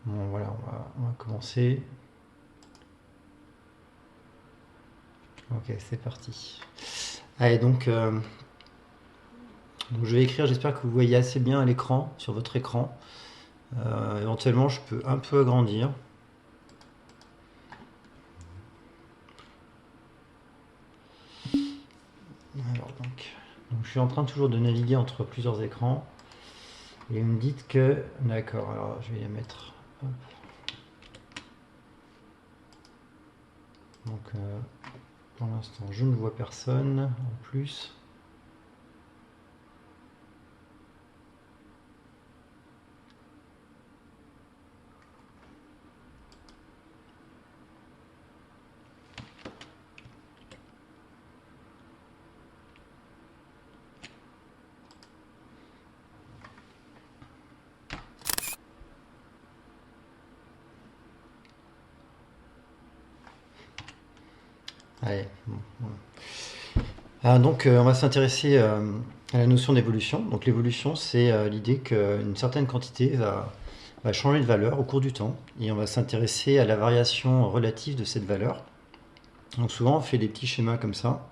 Bon, voilà, on va commencer. Ok, c'est parti. Allez, donc je vais écrire, j'espère que vous voyez assez bien à l'écran, sur votre écran. Éventuellement, je peux un peu agrandir. Alors, donc je suis en train toujours de naviguer entre plusieurs écrans. Et vous me dites que... D'accord, alors je vais les mettre... Hop. Donc, pour l'instant, je ne vois personne en plus. Allez, bon, voilà. On va s'intéresser à la notion d'évolution. Donc l'évolution, c'est l'idée qu'une certaine quantité va changer de valeur au cours du temps. Et on va s'intéresser à la variation relative de cette valeur. Donc souvent, on fait des petits schémas comme ça.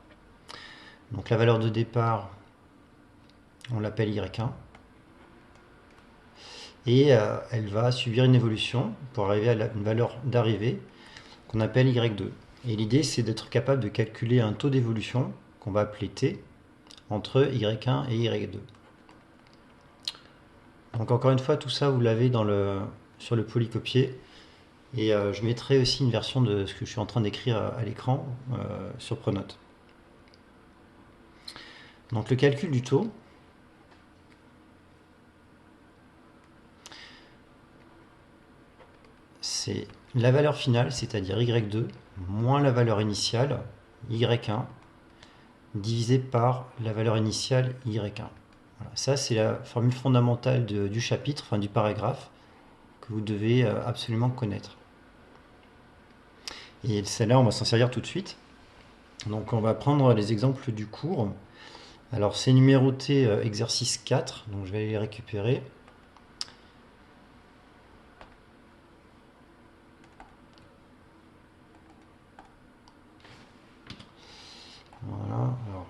Donc la valeur de départ, on l'appelle y1. Et elle va subir une évolution pour arriver à une valeur d'arrivée qu'on appelle y2. Et l'idée, c'est d'être capable de calculer un taux d'évolution qu'on va appeler t entre y1 et y2. Donc encore une fois, tout ça, vous l'avez sur le polycopier. Et je mettrai aussi une version de ce que je suis en train d'écrire à l'écran sur Pronote. Donc le calcul du taux, c'est la valeur finale, c'est-à-dire y2, moins la valeur initiale, y1, divisé par la valeur initiale, y1. Voilà. Ça, c'est la formule fondamentale du chapitre, enfin du paragraphe, que vous devez absolument connaître. Et celle-là, on va s'en servir tout de suite. Donc on va prendre les exemples du cours. Alors c'est numéroté exercice 4, donc je vais les récupérer. Voilà, alors.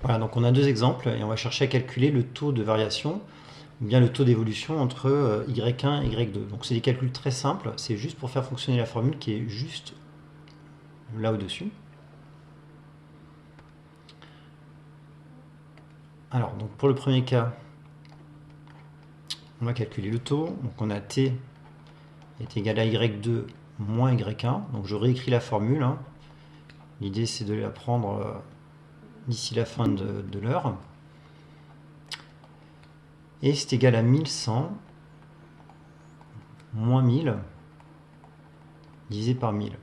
Voilà, donc on a deux exemples et on va chercher à calculer le taux de variation ou bien le taux d'évolution entre y1 et y2. Donc c'est des calculs très simples, c'est juste pour faire fonctionner la formule qui est juste là au-dessus. Alors, donc pour le premier cas, on va calculer le taux. Donc on a t est égal à y2 moins y1. Donc je réécris la formule. Hein. L'idée c'est de la prendre d'ici la fin de l'heure. Et c'est égal à 1100 moins 1000 divisé par 1000.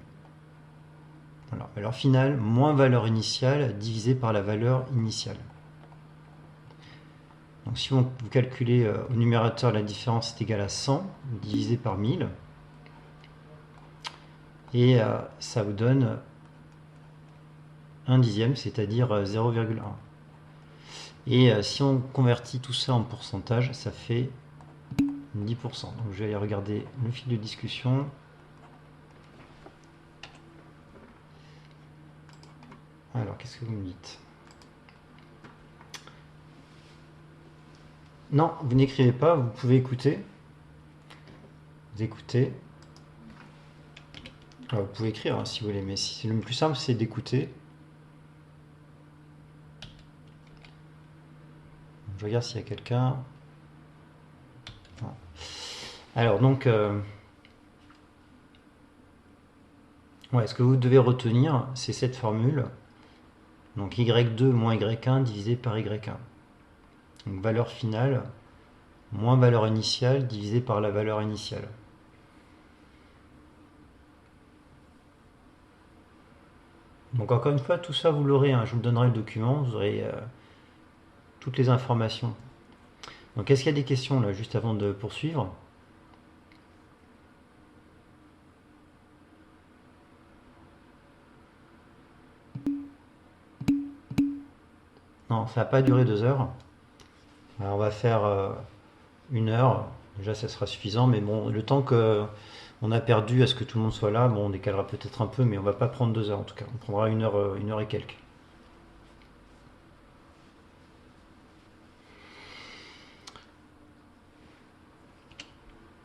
Voilà. Valeur finale moins valeur initiale divisé par la valeur initiale. Donc si vous calculez au numérateur, la différence est égale à 100 divisé par 1000. Et ça vous donne 1 dixième, c'est-à-dire 0,1. Et si on convertit tout ça en pourcentage, ça fait 10%. Donc je vais aller regarder le fil de discussion. Alors, qu'est-ce que vous me dites? Non, vous n'écrivez pas, vous pouvez écouter. Vous écoutez. Alors, vous pouvez écrire hein, si vous voulez, mais le plus simple, c'est d'écouter. Je regarde s'il y a quelqu'un. Alors, donc, ce que vous devez retenir, c'est cette formule. Donc, y2 moins y1 divisé par y1. Donc, valeur finale moins valeur initiale divisé par la valeur initiale. Donc encore une fois, tout ça vous l'aurez, hein, je vous donnerai le document, vous aurez toutes les informations. Donc est-ce qu'il y a des questions là, juste avant de poursuivre? Non, ça va pas durer 2 heures. Alors, on va faire 1 heure. Déjà, ça sera suffisant, mais bon, le temps que on a perdu à ce que tout le monde soit là, bon, on décalera peut-être un peu, mais on va pas prendre 2 heures en tout cas. On prendra 1 heure, 1 heure et quelques.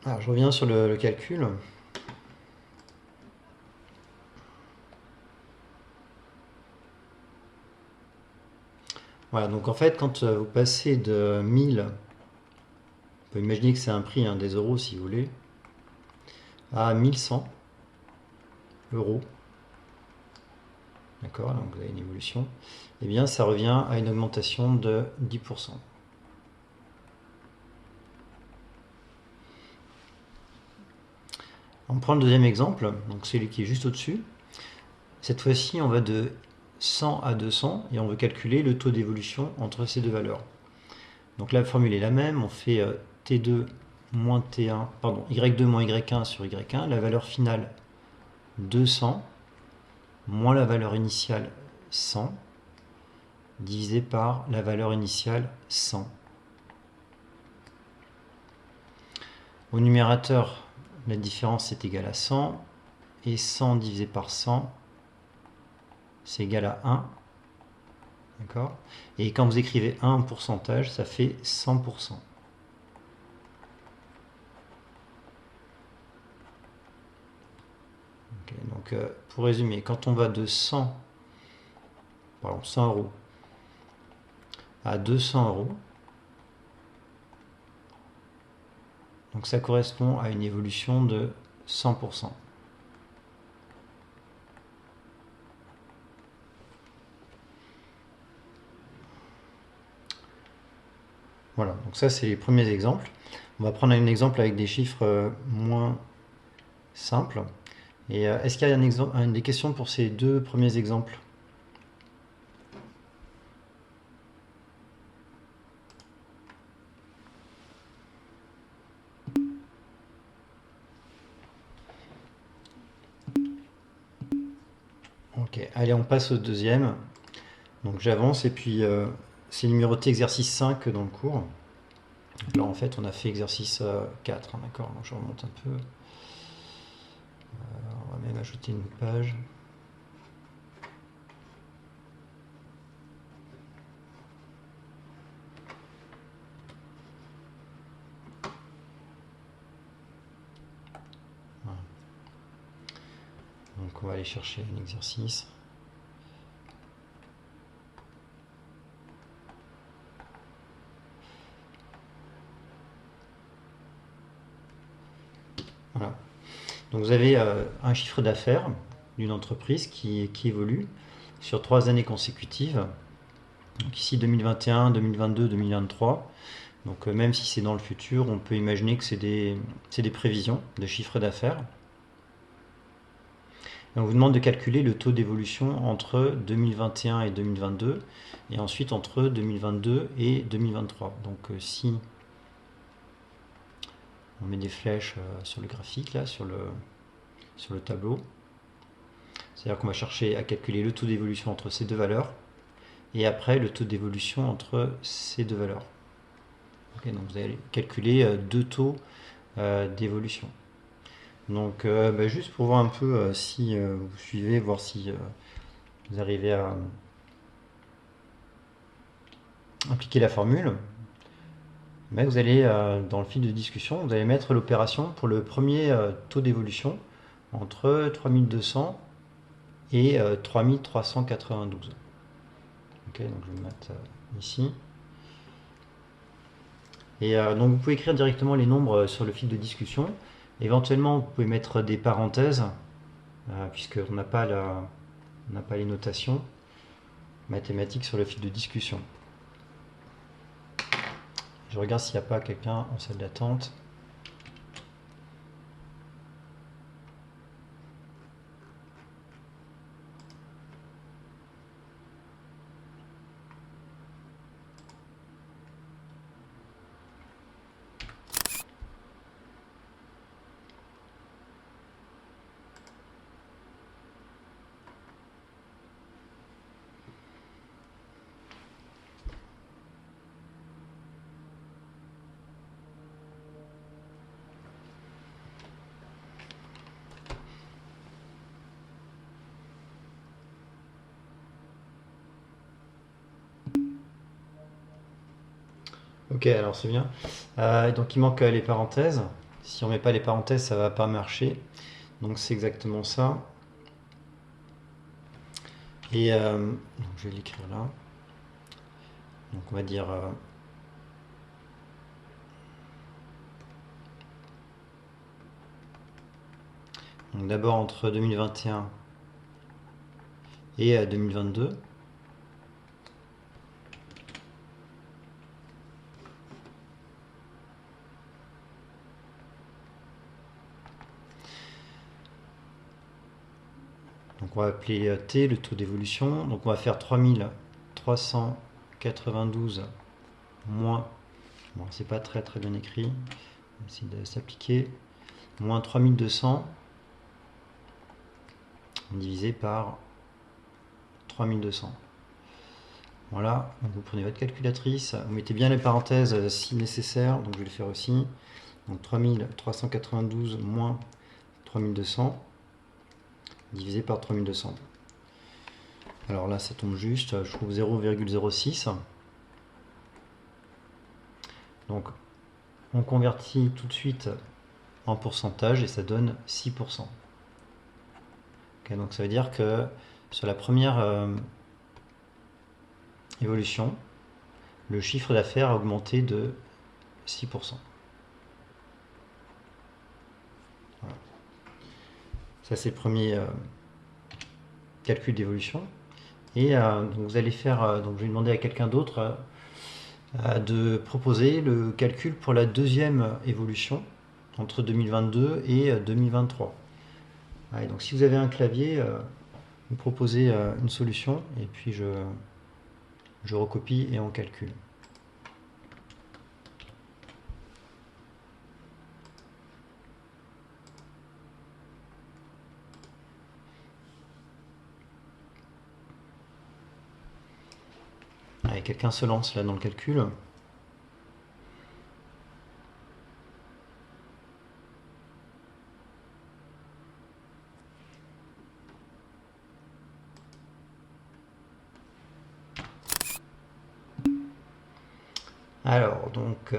Alors, je reviens sur le calcul. Voilà, donc en fait, quand vous passez de 1000, on peut imaginer que c'est un prix, hein, des euros si vous voulez, à 1100 euros, d'accord, donc vous avez une évolution, et bien ça revient à une augmentation de 10%. On prend le deuxième exemple, donc celui qui est juste au-dessus. Cette fois-ci, on va de 100 à 200 et on veut calculer le taux d'évolution entre ces deux valeurs. Donc la formule est la même, on fait T2 moins T1, pardon, Y2 moins Y1 sur Y1, la valeur finale 200 moins la valeur initiale 100 divisé par la valeur initiale 100. Au numérateur, la différence est égale à 100 et 100 divisé par 100, c'est égal à 1. D'accord. Et quand vous écrivez 1 en pourcentage, ça fait 100%. Okay, donc pour résumer, quand on va de 100 euros à 200 euros, donc ça correspond à une évolution de 100%. Voilà, donc ça c'est les premiers exemples. On va prendre un exemple avec des chiffres moins simples. Et est-ce qu'il y a des questions pour ces deux premiers exemples? Ok, allez, on passe au deuxième. Donc j'avance et puis c'est numéroté exercice 5 dans le cours. Alors en fait on a fait exercice 4, hein, d'accord, donc je remonte un peu. On va même ajouter une page. Voilà. Donc on va aller chercher un exercice. Voilà. Donc vous avez un chiffre d'affaires d'une entreprise qui évolue sur 3 années consécutives. Donc ici 2021, 2022, 2023. Donc même si c'est dans le futur, on peut imaginer que c'est des prévisions de chiffre d'affaires. Et on vous demande de calculer le taux d'évolution entre 2021 et 2022 et ensuite entre 2022 et 2023. Donc si on met des flèches sur le graphique, là, sur le tableau, c'est-à-dire qu'on va chercher à calculer le taux d'évolution entre ces deux valeurs et après le taux d'évolution entre ces deux valeurs. Okay, donc vous allez calculer deux taux d'évolution. Donc juste pour voir un peu si vous suivez, voir si vous arrivez à appliquer la formule, mais vous allez dans le fil de discussion, vous allez mettre l'opération pour le premier taux d'évolution entre 3200 et 3392. Ok, donc je vais le mettre ici. Et donc vous pouvez écrire directement les nombres sur le fil de discussion. Éventuellement, vous pouvez mettre des parenthèses, puisqu'on n'a pas les notations mathématiques sur le fil de discussion. Je regarde s'il n'y a pas quelqu'un en salle d'attente. Ok, alors c'est bien. Donc il manque les parenthèses. Si on met pas les parenthèses, ça va pas marcher. Donc c'est exactement ça. Et donc je vais l'écrire là. Donc on va dire donc d'abord entre 2021 et 2022. Donc on va appeler T le taux d'évolution. Donc on va faire 3392 moins, bon c'est pas très très bien écrit, on va essayer de s'appliquer, moins 3200 divisé par 3200. Voilà, donc vous prenez votre calculatrice, vous mettez bien les parenthèses si nécessaire, donc je vais le faire aussi. Donc 3392 moins 3200 divisé par 3200. Alors là, ça tombe juste, je trouve 0,06. Donc, on convertit tout de suite en pourcentage et ça donne 6%. Okay, donc ça veut dire que sur la première évolution, le chiffre d'affaires a augmenté de 6%. Voilà. Ça, c'est le premier calcul d'évolution. Et donc vous allez faire, donc je vais demander à quelqu'un d'autre de proposer le calcul pour la deuxième évolution entre 2022 et 2023. Ouais, donc si vous avez un clavier, vous proposez une solution et puis je recopie et on calcule. Allez, quelqu'un se lance là dans le calcul. Alors, donc...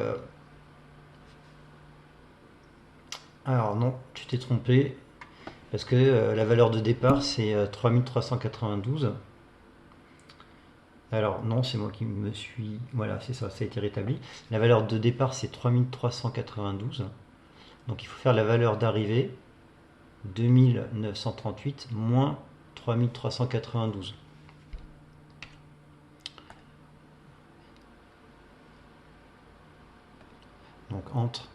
alors non, tu t'es trompé, parce que la valeur de départ, c'est 3392. Alors non, c'est moi qui me suis... Voilà, c'est ça, ça a été rétabli. La valeur de départ, c'est 3392. Donc il faut faire la valeur d'arrivée, 2938 moins 3392. Donc entre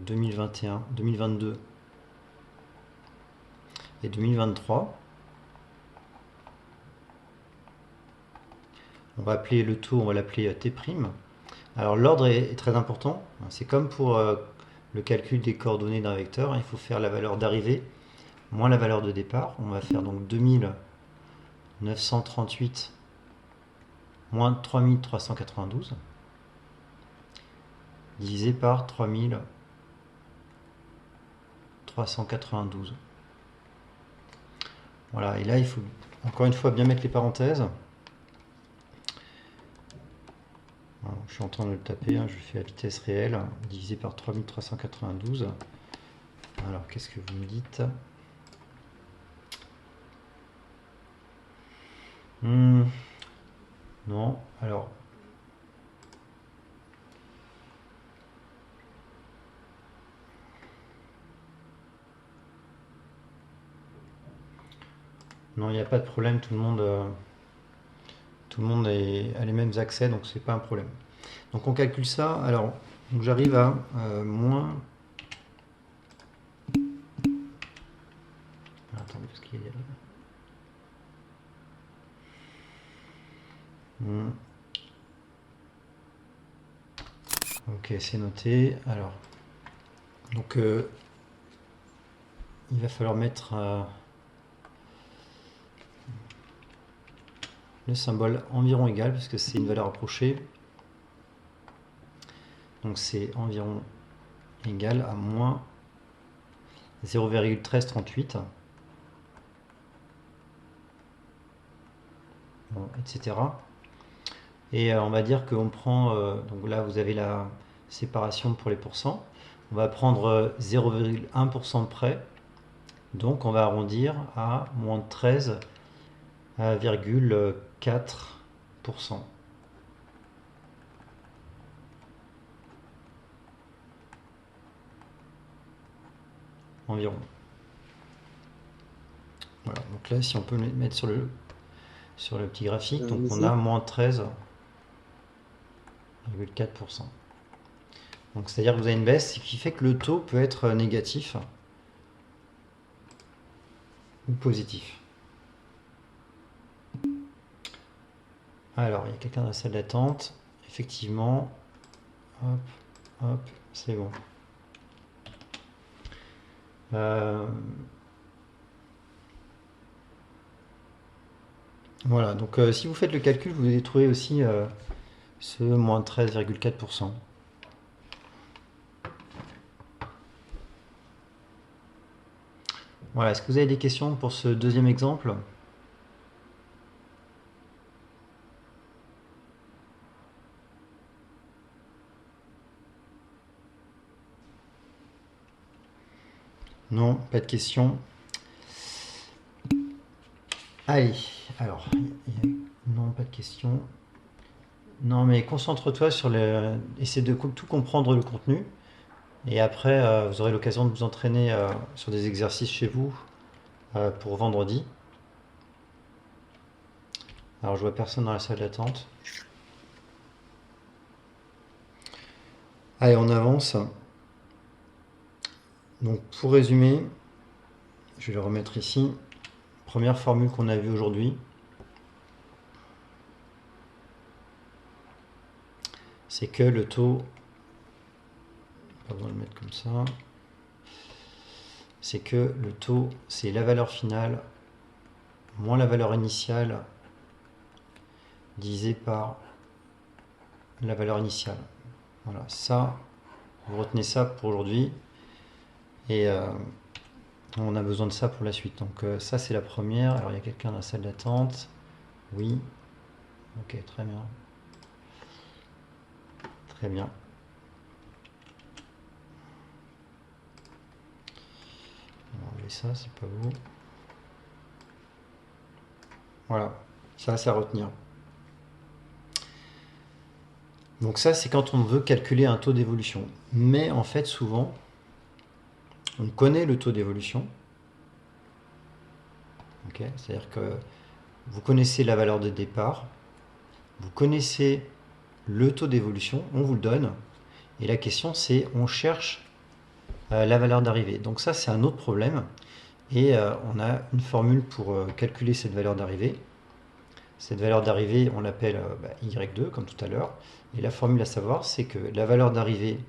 2021, 2022 et 2023, on va appeler le taux, on va l'appeler T'. Alors l'ordre est très important, c'est comme pour le calcul des coordonnées d'un vecteur, il faut faire la valeur d'arrivée moins la valeur de départ. On va faire donc 2938 moins 3392 divisé par 3392. Voilà, et là il faut encore une fois bien mettre les parenthèses. Alors, je suis en train de le taper, je fais à vitesse réelle, divisé par 3392. Alors qu'est-ce que vous me dites? Non, alors... Non, il n'y a pas de problème, tout le monde a les mêmes accès, donc c'est pas un problème. Donc on calcule ça, alors j'arrive à moins... Attendez, parce qu'il y a... Ok, c'est noté. Alors, donc il va falloir mettre le symbole environ égal, parce que c'est une valeur approchée. Donc c'est environ égal à moins 0,1338. Bon, etc. Et on va dire qu'on prend, donc là vous avez la séparation pour les pourcents, on va prendre 0,1% près, donc on va arrondir à moins 13,4% environ. Voilà, donc là si on peut le mettre sur le petit graphique, donc on Ici. a moins 13,4%. Donc c'est-à-dire que vous avez une baisse, ce qui fait que le taux peut être négatif ou positif. Alors, il y a quelqu'un dans la salle d'attente. Effectivement. Hop, hop, c'est bon. Voilà, donc si vous faites le calcul, vous allez trouver aussi ce moins 13,4%. Voilà, est-ce que vous avez des questions pour ce deuxième exemple? Non, pas de questions. Allez, alors, non, pas de questions. Non, mais concentre-toi sur le... Essaie de tout comprendre le contenu. Et après, vous aurez l'occasion de vous entraîner sur des exercices chez vous pour vendredi. Alors, je vois personne dans la salle d'attente. Allez, on avance. Donc, pour résumer, je vais le remettre ici. Première formule qu'on a vue aujourd'hui, c'est que le taux, pas besoin de le mettre comme ça, c'est que le taux, c'est la valeur finale moins la valeur initiale divisé par la valeur initiale. Voilà, ça, vous retenez ça pour aujourd'hui. Et on a besoin de ça pour la suite. Donc ça, c'est la première. Alors, il y a quelqu'un dans la salle d'attente. Oui. Ok, très bien. Très bien. On va enlever ça, c'est pas beau. Voilà, ça, c'est à retenir. Donc ça, c'est quand on veut calculer un taux d'évolution. Mais en fait, souvent, on connaît le taux d'évolution. Okay, c'est-à-dire que vous connaissez la valeur de départ, vous connaissez le taux d'évolution, on vous le donne. Et la question, c'est on cherche la valeur d'arrivée. Donc ça, c'est un autre problème. Et on a une formule pour calculer cette valeur d'arrivée. Cette valeur d'arrivée, on l'appelle Y2, comme tout à l'heure. Et la formule à savoir, c'est que la valeur d'arrivée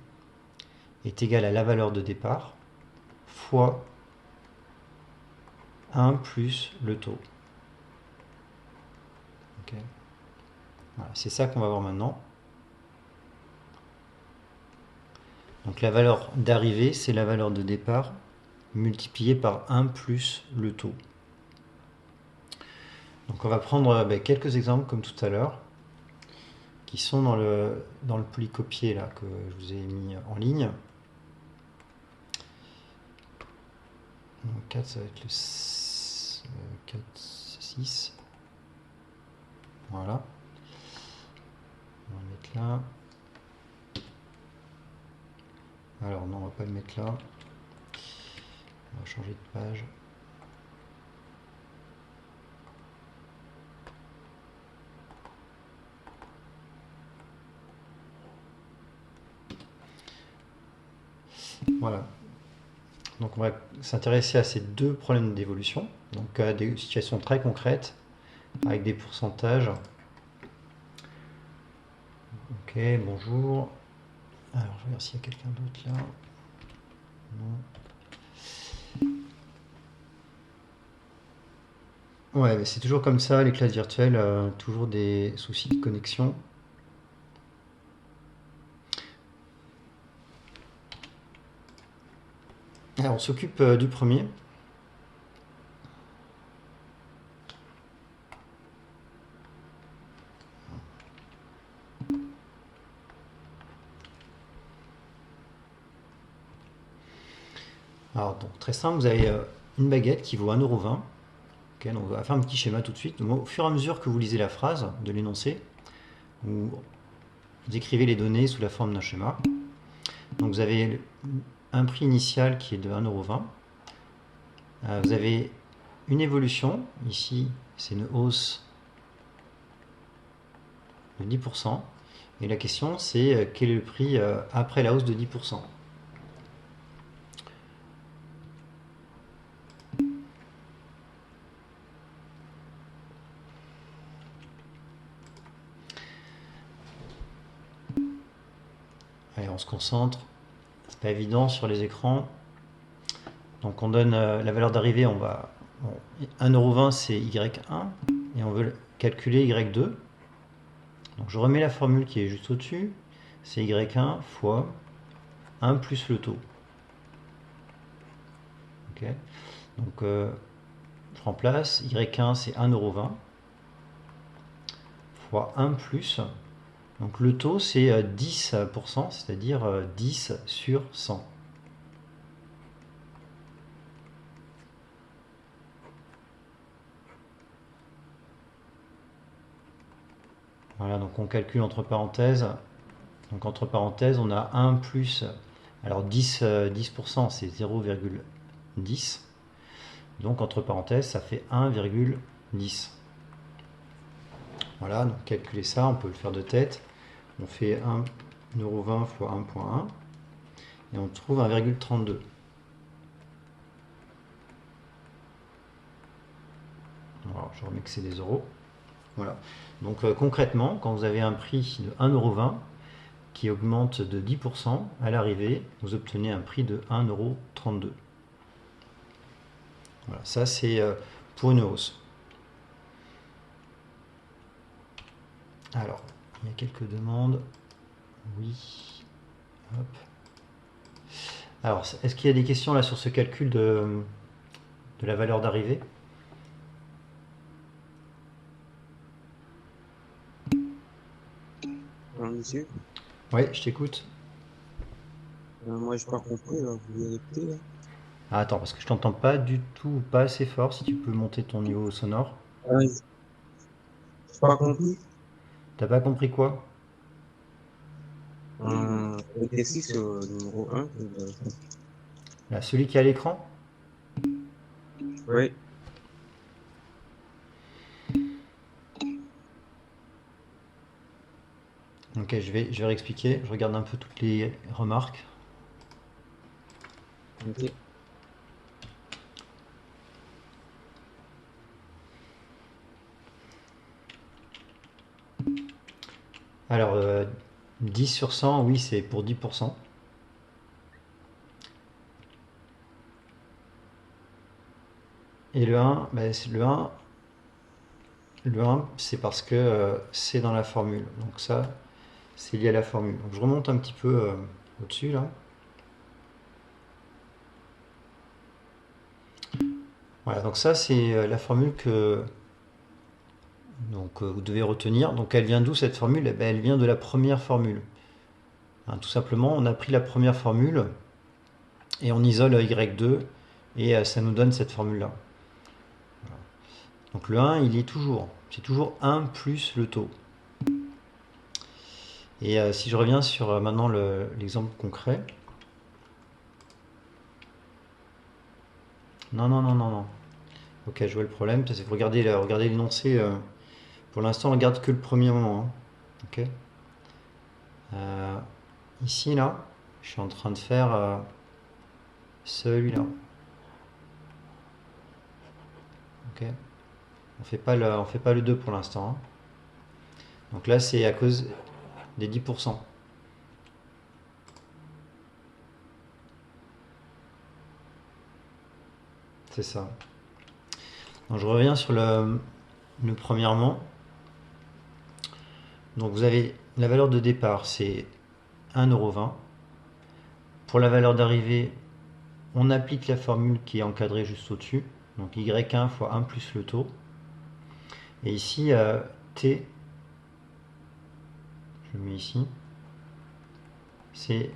est égale à la valeur de départ fois 1 plus le taux. Okay. Voilà, c'est ça qu'on va voir maintenant. Donc la valeur d'arrivée, c'est la valeur de départ multipliée par 1 plus le taux. Donc on va prendre quelques exemples comme tout à l'heure, qui sont dans le polycopier là, que je vous ai mis en ligne. Donc 4, ça va être le 4, 6. Voilà. On va le mettre là. Alors non, on va pas le mettre là. On va changer de page. Voilà. Donc on va s'intéresser à ces deux problèmes d'évolution, donc à des situations très concrètes, avec des pourcentages. Ok, bonjour. Alors je vais voir s'il y a quelqu'un d'autre là. Non. Ouais, mais c'est toujours comme ça, les classes virtuelles, toujours des soucis de connexion. Alors on s'occupe du premier. Alors, donc, très simple, vous avez une baguette qui vaut 1,20 €. Ok, donc on va faire un petit schéma tout de suite. Donc, au fur et à mesure que vous lisez la phrase de l'énoncé, vous écrivez les données sous la forme d'un schéma. Donc vous avez un prix initial qui est de 1,20 €. Vous avez une évolution, ici c'est une hausse de 10%. Et la question c'est quel est le prix après la hausse de 10%. Allez, on se concentre. C'est pas évident sur les écrans. Donc on donne la valeur d'arrivée, on va 1,20 € c'est Y1 et on veut calculer Y2. Donc je remets la formule qui est juste au-dessus, c'est Y1 fois 1 plus le taux. Ok. Donc je remplace, Y1 c'est 1,20 € fois 1 plus. Donc le taux c'est 10%, c'est-à-dire 10 sur 100. Voilà, donc on calcule entre parenthèses. Donc entre parenthèses, on a 1 plus. Alors 10% c'est 0,10. Donc entre parenthèses, ça fait 1,10. Voilà, donc calculer ça, on peut le faire de tête. On fait 1,20 € fois 1,1 et on trouve 1,32. Alors, je remets que c'est des euros. Voilà. Donc concrètement, quand vous avez un prix de 1,20 € qui augmente de 10%, à l'arrivée, vous obtenez un prix de 1,32 €. Voilà, ça c'est pour une hausse. Alors, il y a quelques demandes. Oui. Hop. Alors, est-ce qu'il y a des questions là sur ce calcul de la valeur d'arrivée? Monsieur, Oui, je t'écoute. moi j'ai pas compris, là, vous pouvez répéter là? Ah, attends, parce que je t'entends pas du tout, pas assez fort, si tu peux monter ton niveau sonore. J'ai pas compris. T'as pas compris quoi? L'exercice numéro 1. Là, celui qui est à l'écran? Oui, Ok, je vais réexpliquer. Je regarde un peu toutes les remarques. ok. Alors, 10 sur 100, oui, c'est pour 10%. Et le 1, bah, le 1, c'est parce que c'est dans la formule. Donc ça, c'est lié à la formule. Donc je remonte un petit peu au-dessus là. Voilà, donc ça c'est la formule que vous devez retenir. Donc elle vient d'où cette formule? Eh ben, elle vient de la première formule. Hein, tout simplement, on a pris la première formule et on isole Y2 et ça nous donne cette formule-là. Voilà. Donc le 1, c'est toujours 1 plus le taux. Et si je reviens sur maintenant l'exemple concret. Non, non, non, non, non. Ok, je vois le problème. C'est que vous regardez l'énoncé. Pour l'instant, on regarde que le premier moment. Hein. Ok. Euh, Ici, là, je suis en train de faire celui-là. Ok. On fait pas le 2 pour l'instant. Hein. Donc là, c'est à cause des 10%. C'est ça. Donc je reviens sur le premièrement. Donc vous avez la valeur de départ, c'est 1,20 €. Pour la valeur d'arrivée, on applique la formule qui est encadrée juste au-dessus. Donc Y1 fois 1 plus le taux. Et ici, T, je le mets ici, c'est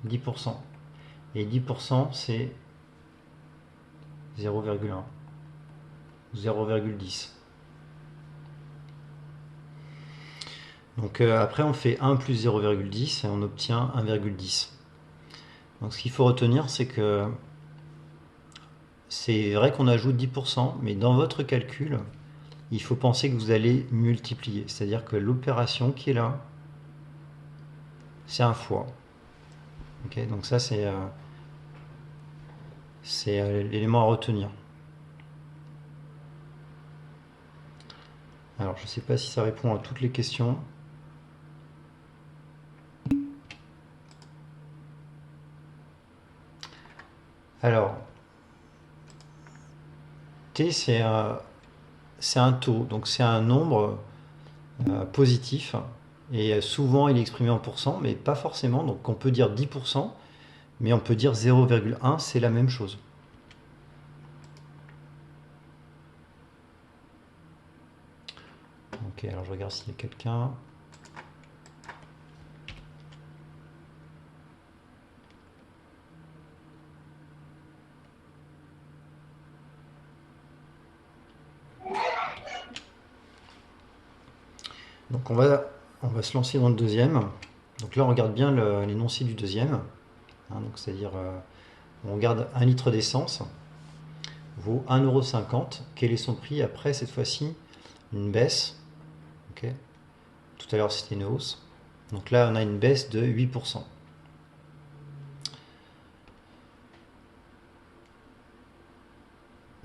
10%. Et 10%, c'est 0,1, 0,10. Donc après, on fait 1 plus 0,10 et on obtient 1,10. Donc ce qu'il faut retenir, c'est que c'est vrai qu'on ajoute 10%, mais dans votre calcul, il faut penser que vous allez multiplier. C'est-à-dire que l'opération qui est là, c'est un fois. Okay, donc ça, c'est l'élément à retenir. Alors, je ne sais pas si ça répond à toutes les questions. Alors, t, c'est un taux, donc c'est un nombre positif. Et souvent, il est exprimé en pourcents, mais pas forcément. Donc, on peut dire 10%, mais on peut dire 0,1, c'est la même chose. Ok, alors je regarde s'il y a quelqu'un. Donc on va se lancer dans le deuxième. Donc là, on regarde bien l'énoncé du deuxième. Hein, donc c'est-à-dire, on regarde 1 litre d'essence vaut 1,50 €. Quel est son prix après, cette fois-ci? Une baisse. Okay. Tout à l'heure, c'était une hausse. Donc là, on a une baisse de 8%.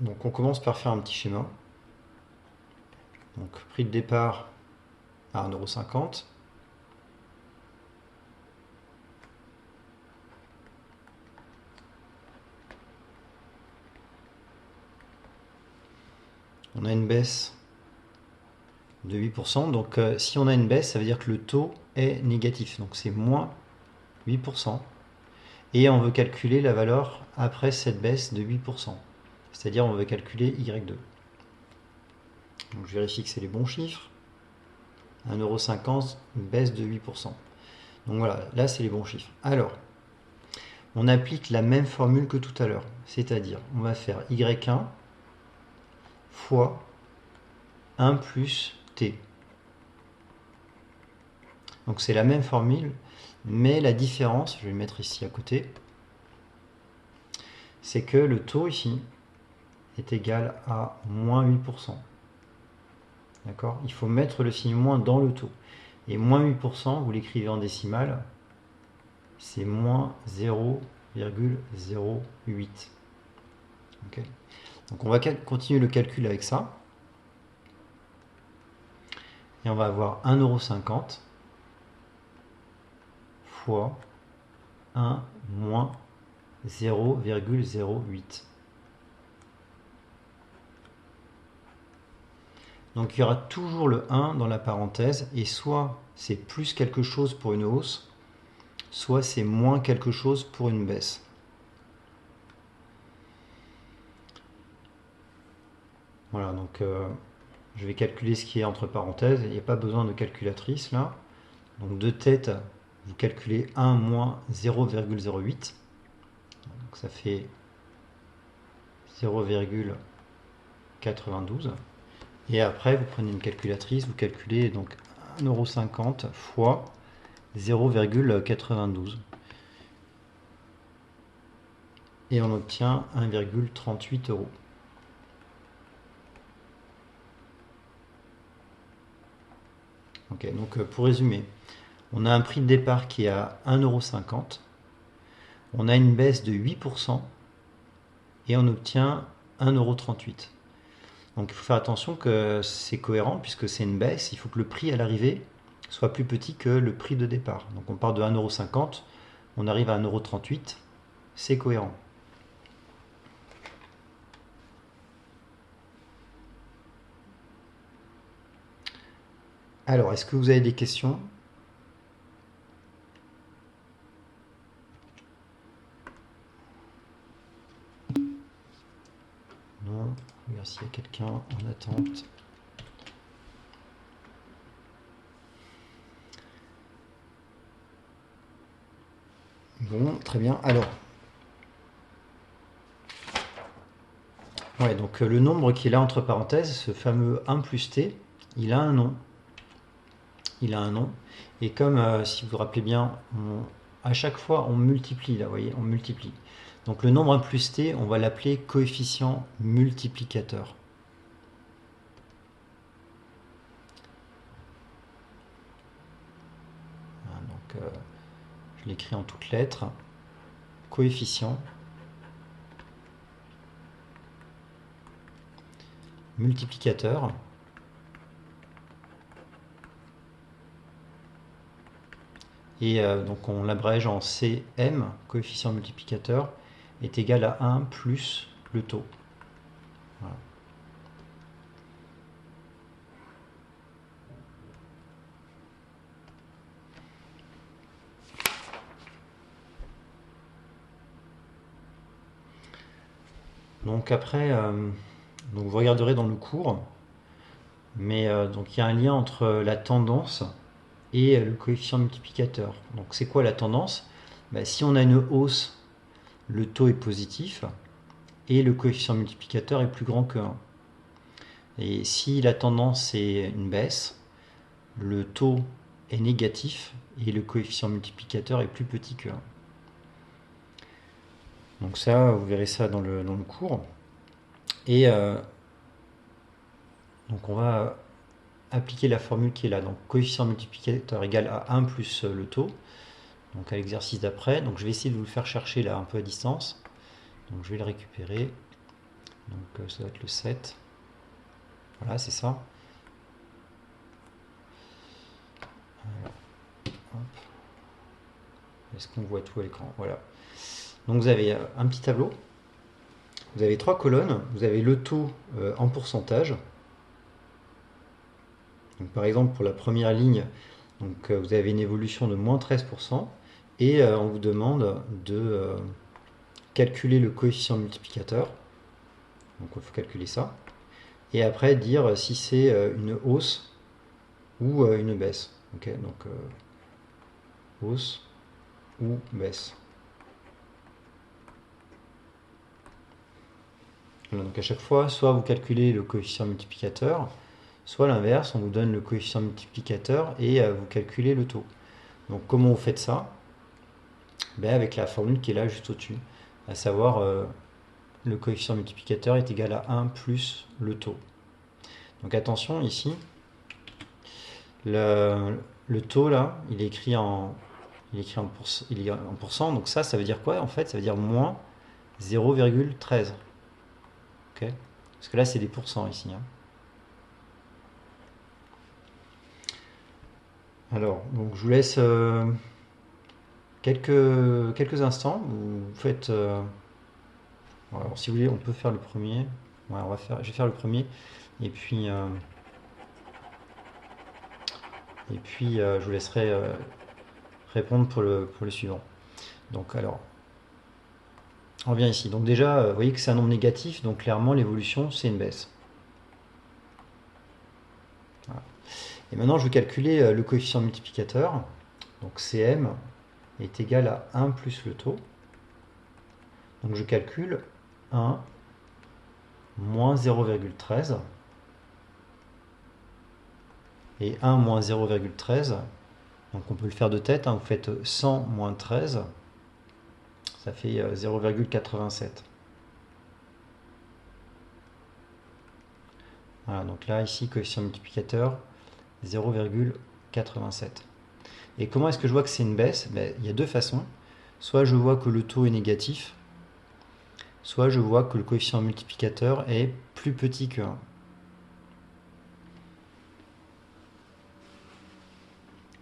Donc on commence par faire un petit schéma. Donc prix de départ à 1,50 €. On a une baisse de 8%. Donc si on a une baisse, ça veut dire que le taux est négatif. Donc c'est moins 8%. Et on veut calculer la valeur après cette baisse de 8%. C'est-à-dire on veut calculer Y2. Donc je vérifie que c'est les bons chiffres. 1,50 €, une baisse de 8%. Donc voilà, là c'est les bons chiffres. Alors, on applique la même formule que tout à l'heure. C'est-à-dire, on va faire Y1 fois 1 plus T. Donc c'est la même formule, mais la différence, je vais le mettre ici à côté, c'est que le taux ici est égal à moins 8%. D'accord? Il faut mettre le signe moins dans le taux. Et moins 8%, vous l'écrivez en décimale, c'est moins 0,08. Okay. Donc on va continuer le calcul avec ça. Et on va avoir 1,50 € fois 1 moins 0,08. Donc il y aura toujours le 1 dans la parenthèse, et soit c'est plus quelque chose pour une hausse, soit c'est moins quelque chose pour une baisse. Voilà, donc je vais calculer ce qui est entre parenthèses. Il n'y a pas besoin de calculatrice là. Donc de tête, vous calculez 1 moins 0,08. Donc ça fait 0,92. Et après, vous prenez une calculatrice, vous calculez donc 1,50 € fois 0,92. Et on obtient 1,38 €. Ok, donc pour résumer, on a un prix de départ qui est à 1,50 €, on a une baisse de 8% et on obtient 1,38 €. Donc il faut faire attention que c'est cohérent puisque c'est une baisse, il faut que le prix à l'arrivée soit plus petit que le prix de départ. Donc on part de 1,50 €, on arrive à 1,38 €, c'est cohérent. Alors, est-ce que vous avez des questions? Non. Regarde s'il y a quelqu'un en attente. Bon, très bien. Alors, Ouais, donc le nombre qui est là entre parenthèses, ce fameux 1 plus t, il a un nom. Il a un nom. Et comme, si vous vous rappelez bien, à chaque fois on multiplie, là, vous voyez, on multiplie. Donc le nombre 1 plus t, on va l'appeler coefficient multiplicateur. Voilà, donc je l'écris en toutes lettres. Coefficient multiplicateur. Et donc on l'abrège en CM, coefficient multiplicateur, est égal à 1 plus le taux. Voilà. Donc après, donc vous regarderez dans le cours, mais donc il y a un lien entre la tendance et le coefficient multiplicateur. Donc c'est quoi la tendance? Ben, si on a une hausse, le taux est positif et le coefficient multiplicateur est plus grand que 1. Et si la tendance est une baisse, le taux est négatif et le coefficient multiplicateur est plus petit que 1. Donc ça, vous verrez ça dans le cours. Et donc on va appliquer la formule qui est là. Donc coefficient multiplicateur égal à 1 plus le taux. Donc à l'exercice d'après. Donc je vais essayer de vous le faire chercher là un peu à distance. Donc je vais le récupérer. Donc ça doit être le 7. Voilà, c'est ça. Est-ce qu'on voit tout à l'écran? Voilà. Donc vous avez un petit tableau. Vous avez 3 colonnes. Vous avez le taux en pourcentage. Donc, par exemple, pour la première ligne, donc, vous avez une évolution de moins 13%. Et on vous demande de calculer le coefficient multiplicateur. Donc il faut calculer ça. Et après dire si c'est une hausse ou une baisse. Ok, donc hausse ou baisse. Voilà, donc à chaque fois, soit vous calculez le coefficient multiplicateur, soit l'inverse, on vous donne le coefficient multiplicateur et vous calculez le taux. Donc comment vous faites ça? Ben, avec la formule qui est là juste au-dessus, à savoir le coefficient multiplicateur est égal à 1 plus le taux. Donc attention ici, le taux là, il est écrit en pourcent, donc ça veut dire quoi en fait? Ça veut dire moins 0,13. Ok? Parce que là c'est des pourcents ici, hein. Alors, donc je vous laisse quelques instants. Vous faites. Alors, si vous voulez, on peut faire le premier. Ouais, je vais faire le premier. Et puis, je vous laisserai répondre pour le suivant. Donc, alors, on revient ici. Donc, déjà, vous voyez que c'est un nombre négatif. Donc, clairement, l'évolution, c'est une baisse. Voilà. Et maintenant, je vais calculer le coefficient multiplicateur. Donc, CM est égal à 1 plus le taux. Donc, je calcule 1 moins 0,13. Et 1 moins 0,13, donc on peut le faire de tête, hein, vous faites 100 moins 13, ça fait 0,87. Voilà, donc là, ici, coefficient multiplicateur, 0,87. Et comment est-ce que je vois que c'est une baisse? Ben, il y a deux façons. Soit je vois que le taux est négatif, soit je vois que le coefficient multiplicateur est plus petit que 1.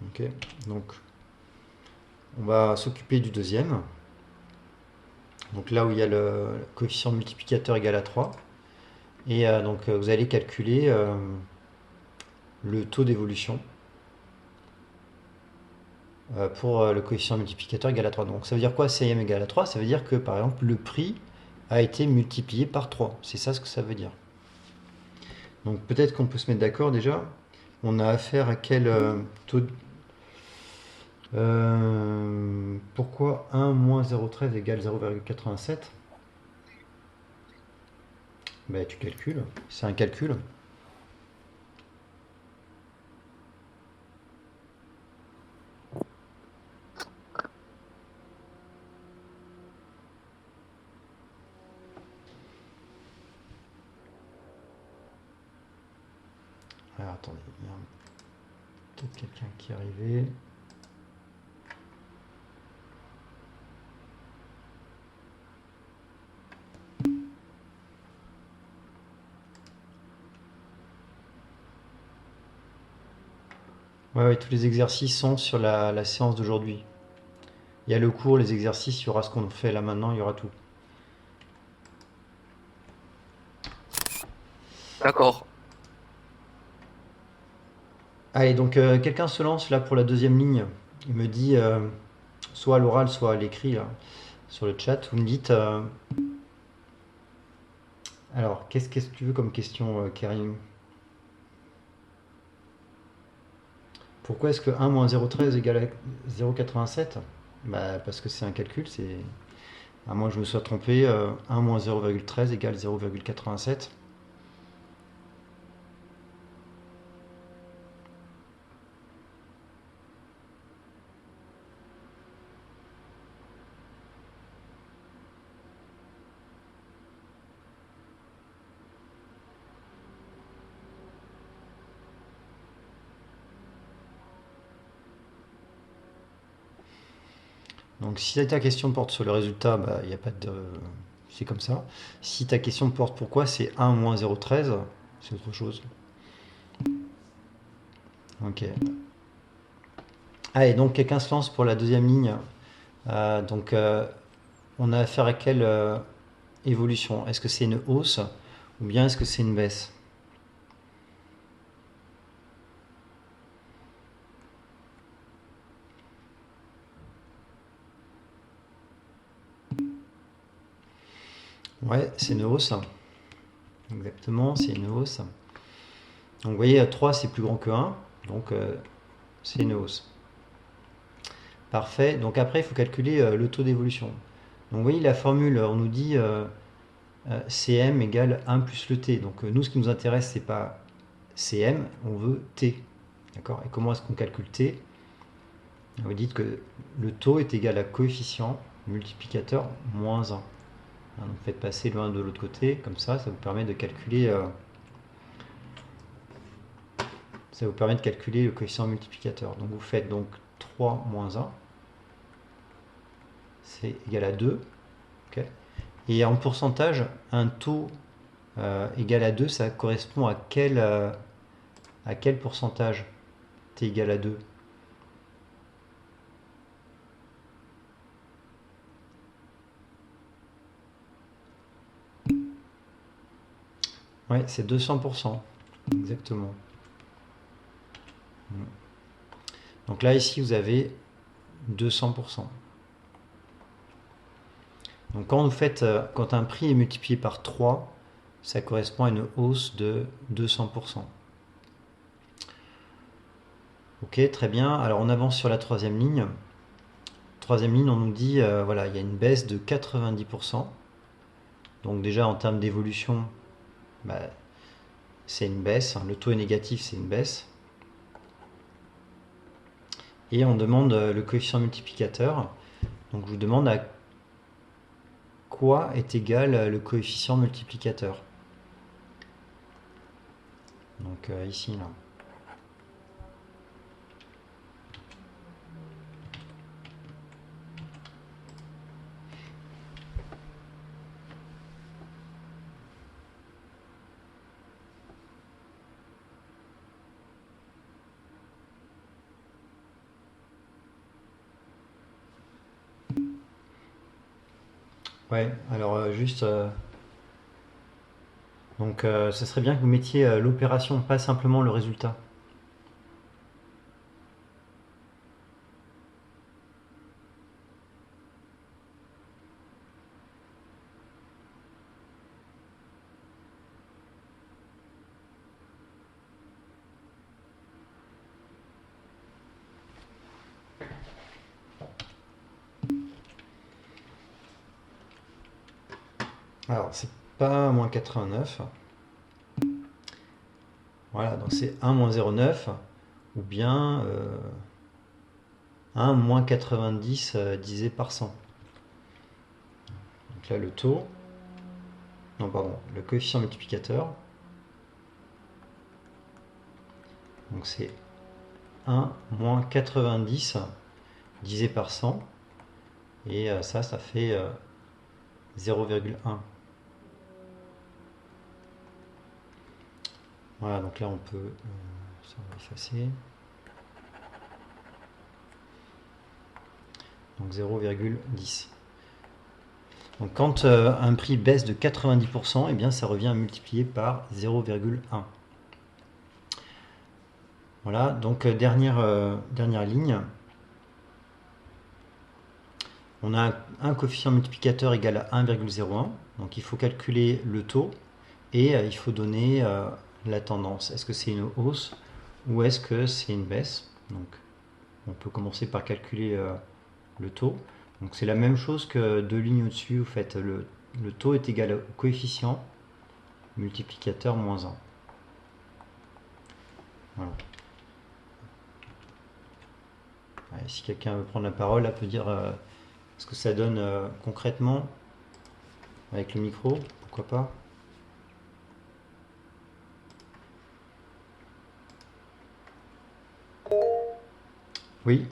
Ok, donc on va s'occuper du deuxième. Donc là où il y a le coefficient multiplicateur égal à 3. Et donc vous allez calculer le taux d'évolution pour le coefficient multiplicateur égal à 3. Donc ça veut dire quoi CM égal à 3? Ça veut dire que par exemple le prix a été multiplié par 3. C'est ça ce que ça veut dire. Donc peut-être qu'on peut se mettre d'accord déjà. On a affaire à quel taux de... pourquoi 1 moins 0,13 égale 0,87? Ben, tu calcules. C'est un calcul. Alors, attendez, il y a peut-être quelqu'un qui est arrivé. Ouais, ouais, tous les exercices sont sur la séance d'aujourd'hui. Il y a le cours, les exercices, il y aura ce qu'on fait là maintenant, il y aura tout. D'accord. Allez, donc quelqu'un se lance là pour la deuxième ligne. Il me dit, soit à l'oral, soit à l'écrit, là, sur le chat. Vous me dites, alors, qu'est-ce que tu veux comme question, Karim? Pourquoi est-ce que 1 moins 0,13 égale à 0,87? Bah, parce que c'est un calcul, c'est... À moins que je me sois trompé, 1 moins 0,13 égale 0,87. Donc si ta question porte sur le résultat, bah, il n'y a pas de... C'est comme ça. Si ta question porte pourquoi c'est 1 moins 0,13, c'est autre chose. Ok. Allez, donc quelqu'un se lance pour la deuxième ligne. Donc on a affaire à quelle évolution? Est-ce que c'est une hausse ou bien est-ce que c'est une baisse? Ouais, c'est une hausse. Exactement, c'est une hausse. Donc vous voyez, 3 c'est plus grand que 1, donc c'est une hausse. Parfait. Donc après, il faut calculer le taux d'évolution. Donc vous voyez la formule, on nous dit Cm égale 1 plus le t. Donc nous, ce qui nous intéresse, c'est pas Cm, on veut t. D'accord? Et comment est-ce qu'on calcule t? Vous dites que le taux est égal à coefficient multiplicateur moins 1. Donc faites passer le 1 de l'autre côté, comme ça vous permet de calculer le coefficient multiplicateur. Donc vous faites donc 3 moins 1, c'est égal à 2. Okay. Et en pourcentage, un taux égal à 2, ça correspond à quel pourcentage t égal à 2? Ouais, c'est 200%. Exactement. Donc là, ici, vous avez 200%. Donc quand un prix est multiplié par 3, ça correspond à une hausse de 200%. Ok, très bien. Alors on avance sur la troisième ligne. Troisième ligne, on nous dit, voilà, il y a une baisse de 90%. Donc déjà en termes d'évolution, bah, c'est une baisse. Le taux est négatif, c'est une baisse. Et on demande le coefficient multiplicateur. Donc je vous demande à quoi est égal le coefficient multiplicateur. Donc ici, là. Ouais, alors juste... donc ce serait bien que vous mettiez l'opération, pas simplement le résultat. Alors, c'est pas moins 89. Voilà, donc c'est 1 moins 0,9 ou bien 1 moins 90 divisé par 100. Donc là, le taux, non, pardon, le coefficient multiplicateur, donc c'est 1 moins 90 divisé par 100, et ça fait 0,1. Voilà, donc là on peut, ça on va effacer, donc 0,10. Donc quand un prix baisse de 90%, eh bien ça revient à multiplier par 0,1. Voilà, donc dernière ligne. On a un coefficient multiplicateur égal à 1,01. Donc il faut calculer le taux et il faut donner la tendance. Est-ce que c'est une hausse ou est-ce que c'est une baisse? Donc on peut commencer par calculer le taux. Donc c'est la même chose que deux lignes au-dessus. Vous faites le taux est égal au coefficient multiplicateur moins 1. Voilà. Ouais, si quelqu'un veut prendre la parole, là peut dire ce que ça donne concrètement avec le micro, pourquoi pas. Oui,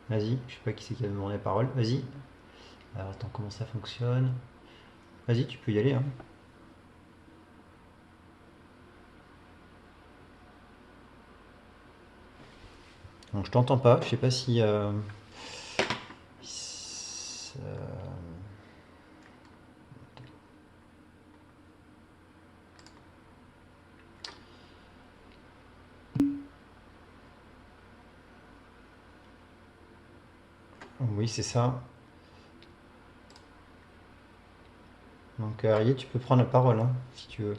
vas-y, je sais pas qui c'est qui a demandé la parole, vas-y. Alors attends, comment ça fonctionne? Vas-y, tu peux y aller, hein. Donc je t'entends pas, je sais pas si... Oui, c'est ça. Donc Arié, tu peux prendre la parole, hein, si tu veux.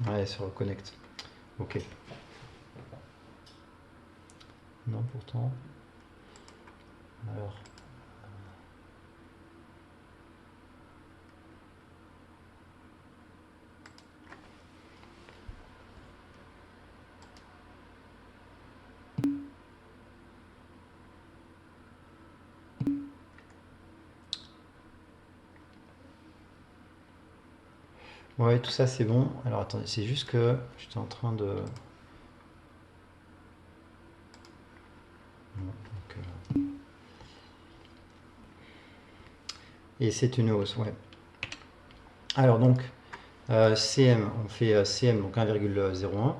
Ouais, elle se reconnecte. Ok. Non, pourtant. Alors. Ouais, tout ça c'est bon. Alors attendez, c'est juste que j'étais en train de... Non, donc, et c'est une hausse, ouais. Alors donc, CM, on fait CM, donc 1,01.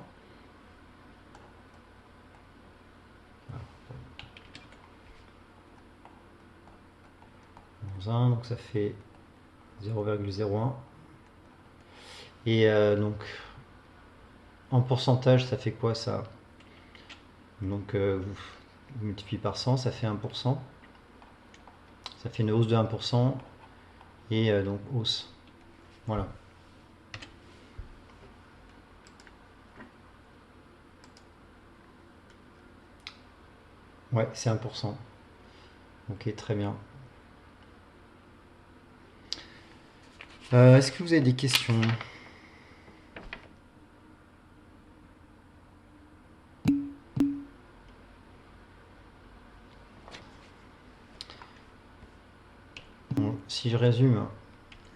1, donc ça fait 0,01. Et donc, en pourcentage, ça fait quoi ça? Donc, vous multipliez par 100, ça fait 1%. Ça fait une hausse de 1%. Et donc, hausse. Voilà. Ouais, c'est 1%. Ok, très bien. Est-ce que vous avez des questions? Bon, si je résume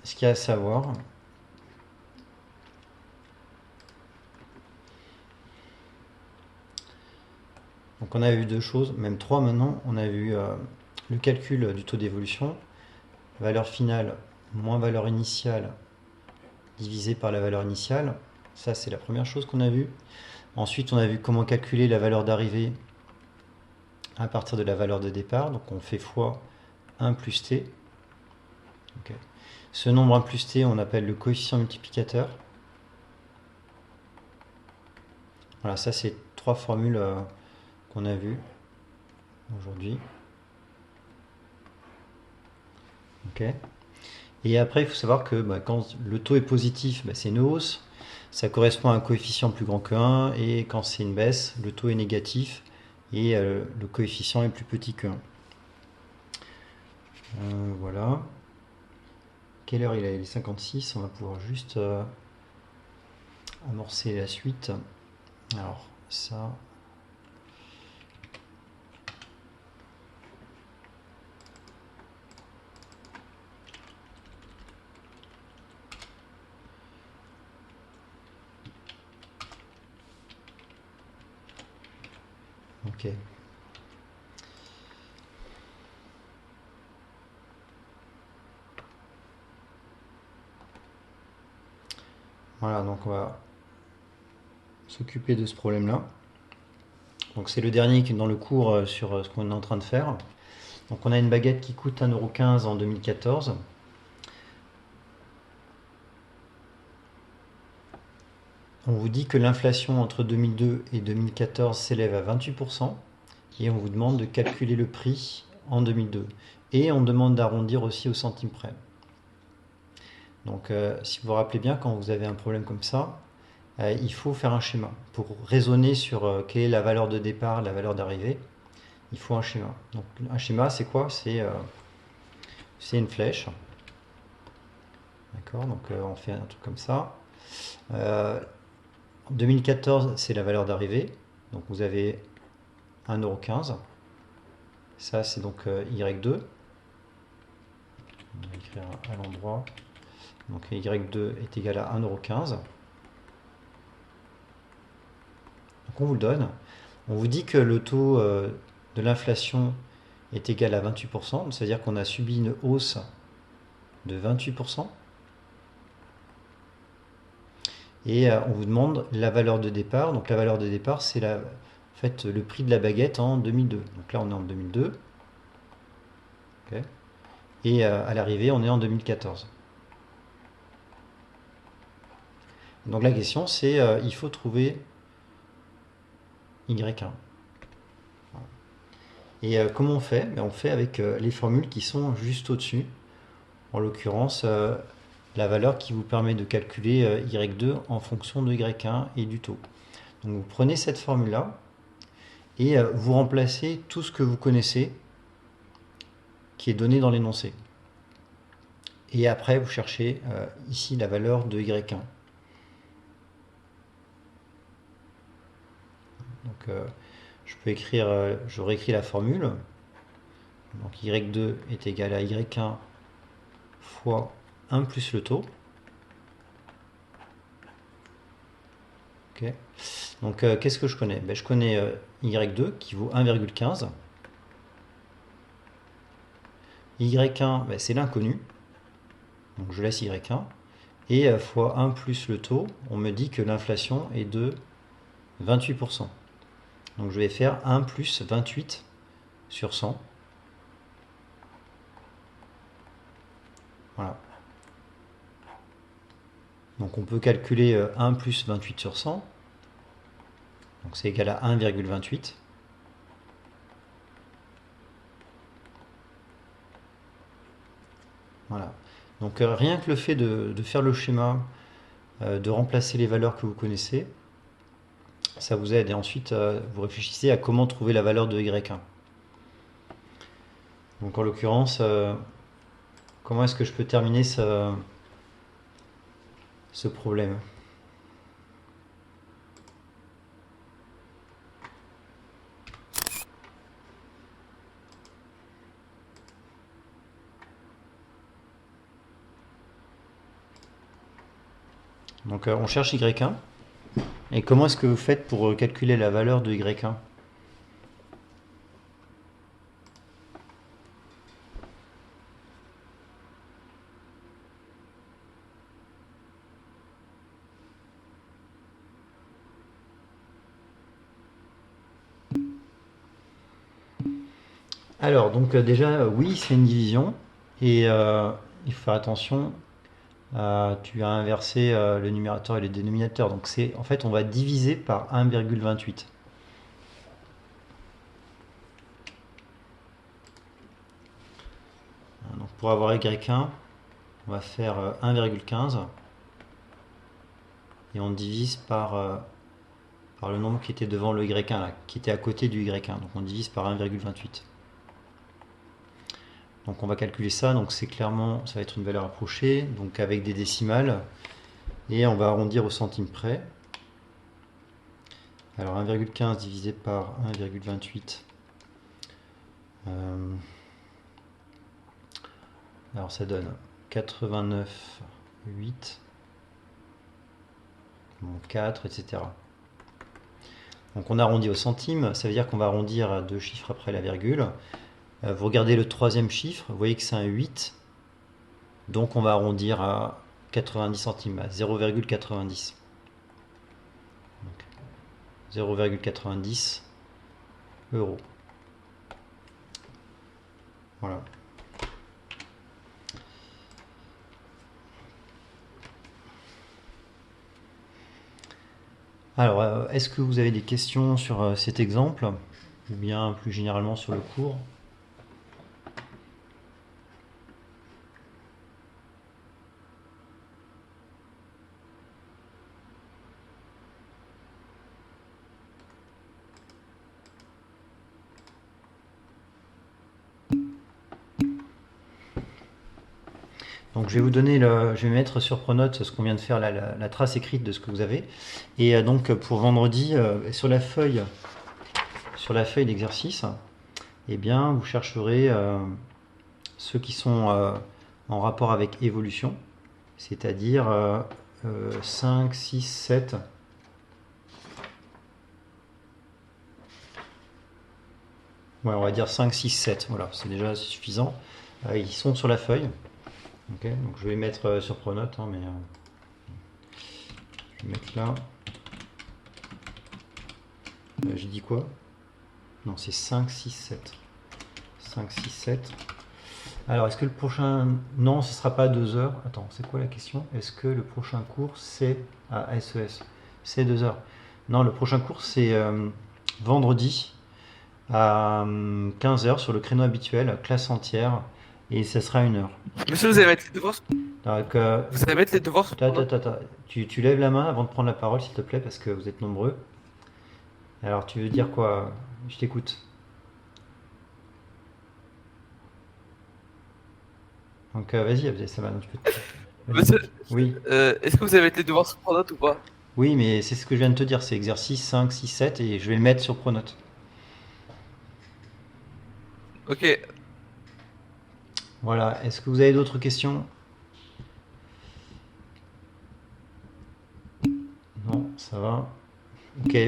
ce qu'il y a à savoir, donc on a vu deux choses, même trois maintenant. On a vu le calcul du taux d'évolution, valeur finale moins valeur initiale divisé par la valeur initiale. Ça, c'est la première chose qu'on a vue. Ensuite, on a vu comment calculer la valeur d'arrivée à partir de la valeur de départ. Donc on fait fois 1 plus t. Okay. Ce nombre 1 plus t, on appelle le coefficient multiplicateur. Voilà, ça c'est trois formules qu'on a vues aujourd'hui. Ok. Et après, il faut savoir que quand le taux est positif, c'est une hausse. ça correspond à un coefficient plus grand que 1, et quand c'est une baisse, le taux est négatif et le coefficient est plus petit que 1. Voilà. Quelle heure il est? Il est 56, on va pouvoir juste amorcer la suite. Alors, ça... Ok. Voilà, donc on va s'occuper de ce problème-là. Donc c'est le dernier qui est dans le cours sur ce qu'on est en train de faire. Donc on a une baguette qui coûte 1,15 € en 2014. On vous dit que l'inflation entre 2002 et 2014 s'élève à 28%, et on vous demande de calculer le prix en 2002. Et on demande d'arrondir aussi au centime près. Donc si vous vous rappelez bien, quand vous avez un problème comme ça, il faut faire un schéma. Pour raisonner sur quelle est la valeur de départ, la valeur d'arrivée, il faut un schéma. Donc un schéma, c'est quoi? C'est une flèche. D'accord, donc on fait un truc comme ça. En 2014, c'est la valeur d'arrivée. Donc vous avez 1,15 €. Ça, c'est donc Y2. On va écrire à l'endroit. Donc Y2 est égal à 1,15 €. Donc on vous le donne. On vous dit que le taux de l'inflation est égal à 28%. C'est-à-dire qu'on a subi une hausse de 28%. Et on vous demande la valeur de départ. Donc la valeur de départ, c'est en fait, le prix de la baguette en 2002. Donc là, on est en 2002. Okay. Et à l'arrivée, on est en 2014. Donc la question, c'est il faut trouver Y1. Et comment on fait? On fait avec les formules qui sont juste au-dessus. En l'occurrence, la valeur qui vous permet de calculer Y2 en fonction de Y1 et du taux. Donc vous prenez cette formule-là et vous remplacez tout ce que vous connaissez qui est donné dans l'énoncé. Et après, vous cherchez ici la valeur de Y1. Donc je peux écrire, je réécris la formule. Donc Y2 est égal à Y1 fois 1 plus le taux. Okay. Donc qu'est-ce que je connais? Je connais Y2 qui vaut 1,15. Y1, c'est l'inconnu. Donc je laisse Y1. Et fois 1 plus le taux, on me dit que l'inflation est de 28%. Donc je vais faire 1 plus 28 sur 100. Voilà. Donc on peut calculer 1 plus 28 sur 100. Donc c'est égal à 1,28. Voilà. Donc rien que le fait de faire le schéma, de remplacer les valeurs que vous connaissez, ça vous aide. Et ensuite, vous réfléchissez à comment trouver la valeur de Y1. Donc en l'occurrence, comment est-ce que je peux terminer ce problème? Donc on cherche Y1. Et comment est-ce que vous faites pour calculer la valeur de Y1? Alors, donc déjà, oui, c'est une division. Et il faut faire attention. Tu as inversé le numérateur et le dénominateur. Donc en fait, on va diviser par 1,28. Donc pour avoir Y1, on va faire 1,15. et on divise par le nombre qui était devant le y1, là, qui était à côté du y1. Donc on divise par 1,28. Donc on va calculer ça, donc c'est clairement, ça va être une valeur approchée, donc avec des décimales, et on va arrondir au centime près. Alors 1,15 divisé par 1,28, alors ça donne 89,8, 4, etc. Donc on arrondit au centime, ça veut dire qu'on va arrondir à deux chiffres après la virgule. Vous regardez le troisième chiffre, vous voyez que c'est un 8, donc on va arrondir à 90 centimes, à 0,90. 0,90 euros. Voilà. Alors, est-ce que vous avez des questions sur cet exemple, ou bien plus généralement sur le cours? Donc je vais vous donner je vais mettre sur Pronote ce qu'on vient de faire, la trace écrite de ce que vous avez. Et donc pour vendredi, sur la feuille d'exercice, eh bien vous chercherez ceux qui sont en rapport avec évolution, c'est-à-dire 5, 6, 7. Ouais, on va dire 5, 6, 7. Voilà, c'est déjà suffisant. Ils sont sur la feuille. Ok, donc je vais mettre sur Pronote, hein, mais je vais mettre là. J'ai dit quoi? Non, c'est 5, 6, 7. 5, 6, 7. Alors, est-ce que le prochain... Non, ce ne sera pas 2 heures. Attends, c'est quoi la question? Est-ce que le prochain cours, c'est... à SES, c'est 2 heures. Non, le prochain cours, c'est vendredi à 15 heures sur le créneau habituel, classe entière, et ça sera 1 heure. Monsieur, vous allez mettre les devoirs, Donc, vous allez mettre les devoirs sur Pronote. tu lèves la main avant de prendre la parole, s'il te plaît, parce que vous êtes nombreux. Alors, tu veux dire quoi? Je t'écoute. Donc, vas-y, ça va. Tu peux... Vas-y. Monsieur, Oui, est-ce que vous allez mettre les devoirs sur Pronote ou pas? oui, mais c'est ce que je viens de te dire. C'est exercice 5, 6, 7, et je vais le mettre sur Pronote. Ok. Voilà. Est-ce que vous avez d'autres questions? Non, ça va. Ok.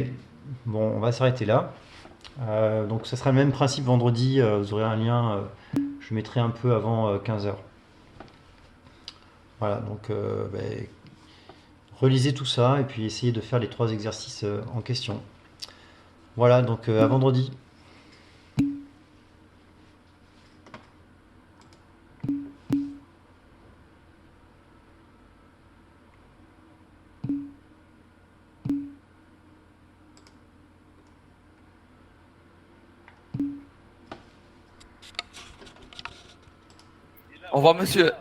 Bon, on va s'arrêter là. Donc, ce sera le même principe vendredi. Vous aurez un lien. Je mettrai un peu avant 15 heures. Voilà. Donc, relisez tout ça et puis essayez de faire les 3 exercices en question. Voilà. Donc, à vendredi. Au revoir, monsieur.